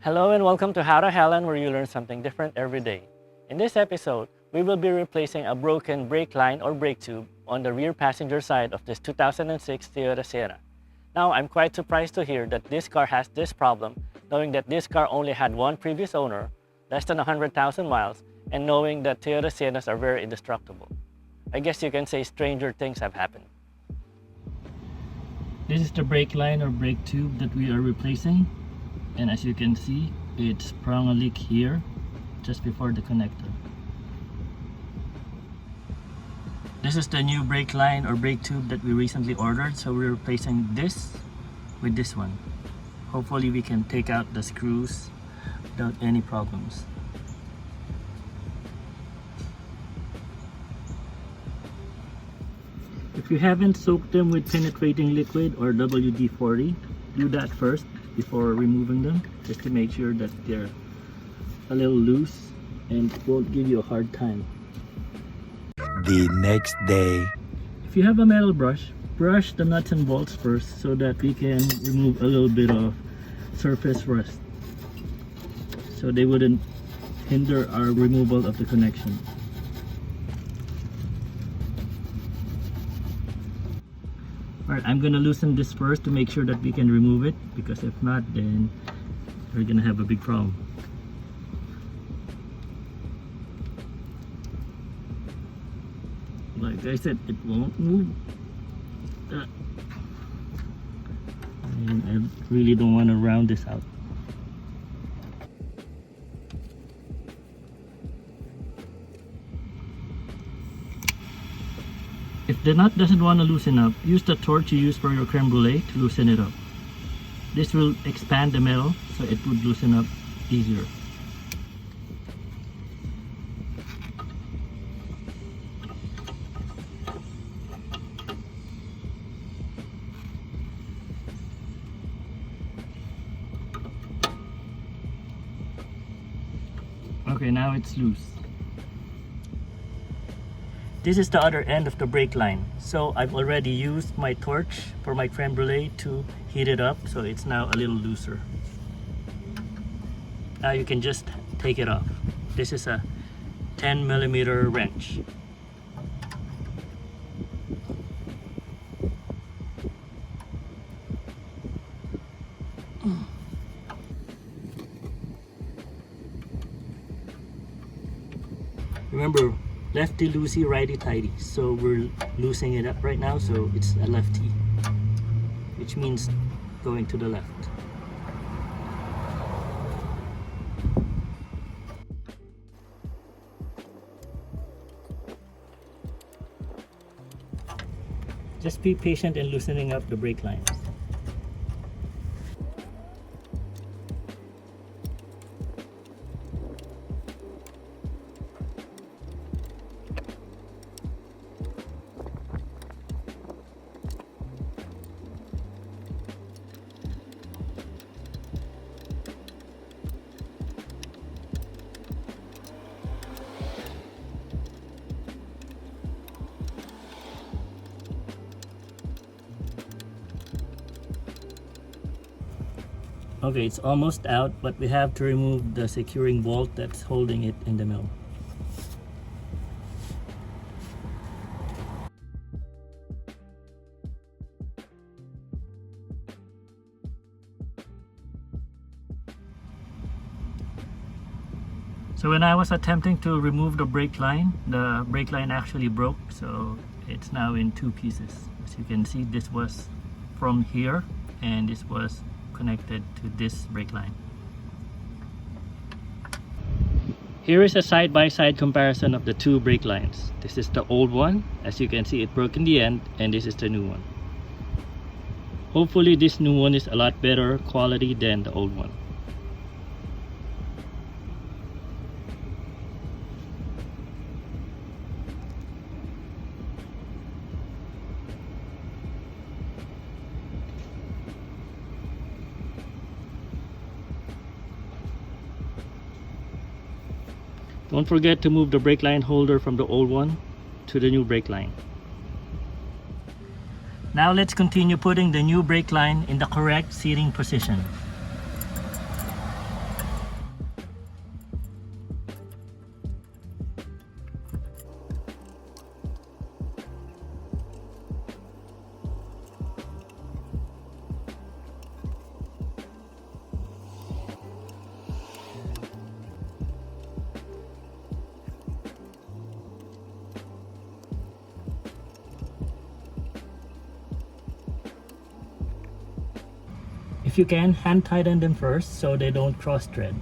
Hello and welcome to How to Helen, where you learn something different every day. In this episode, we will be replacing a broken brake line or brake tube on the rear passenger side of this 2006 Toyota Sienna. Now, I'm quite surprised to hear that this car has this problem, knowing that this car only had one previous owner, less than 100,000 miles, and knowing that Toyota Siennas are very indestructible. I guess you can say stranger things have happened. This is the brake line or brake tube that we are replacing. And as you can see, it's sprung a leak here, just before the connector. This is the new brake line or brake tube that we recently ordered, so we're replacing this with this one. Hopefully we can take out the screws without any problems. If you haven't soaked them with penetrating liquid or WD-40, do that first before removing them, just to make sure that they're a little loose and won't give you a hard time. The next day. If you have a metal brush, brush the nuts and bolts first so that we can remove a little bit of surface rust, so they wouldn't hinder our removal of the connection. Alright, I'm gonna loosen this first to make sure that we can remove it, because if not, then we're gonna have a big problem. Like I said, it won't move. And I really don't want to round this out. If the nut doesn't want to loosen up, use the torch you use for your creme brulee to loosen it up. This will expand the metal so it would loosen up easier. Okay, now it's loose. This is the other end of the brake line. So I've already used my torch for my creme brulee to heat it up, so it's now a little looser. Now you can just take it off. This is a 10mm wrench. Remember, lefty loosey, righty tighty. So we're loosening it up right now, so it's a lefty, which means going to the left. Just be patient in loosening up the brake lines. Okay, it's almost out, but we have to remove the securing bolt that's holding it in the middle. So when I was attempting to remove the brake line actually broke, so it's now in two pieces. As you can see, this was from here and this was connected to this brake line. Here is a side-by-side comparison of the two brake lines. This is the old one. As you can see, it broke in the end, and this is the new one. Hopefully this new one is a lot better quality than the old one. Don't forget to move the brake line holder from the old one to the new brake line. Now let's continue putting the new brake line in the correct seating position. If you can, hand tighten them first so they don't cross thread.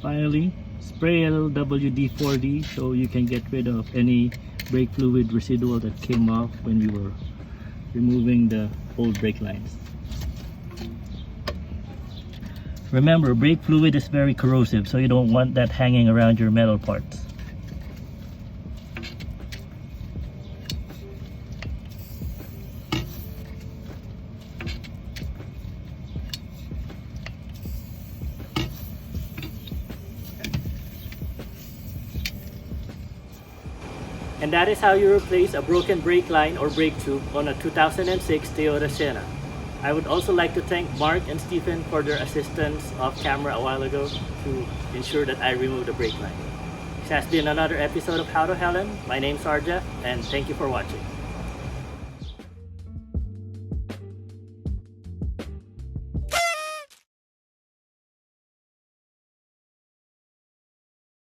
Finally, spray a little WD-40 so you can get rid of any brake fluid residual that came off when we were removing the old brake lines. Remember, brake fluid is very corrosive, so you don't want that hanging around your metal parts. And that is how you replace a broken brake line or brake tube on a 2006 Toyota Sienna. I would also like to thank Mark and Stephen for their assistance off camera a while ago to ensure that I remove the brake line. This has been another episode of How to Helen. My name's Arja, and thank you for watching.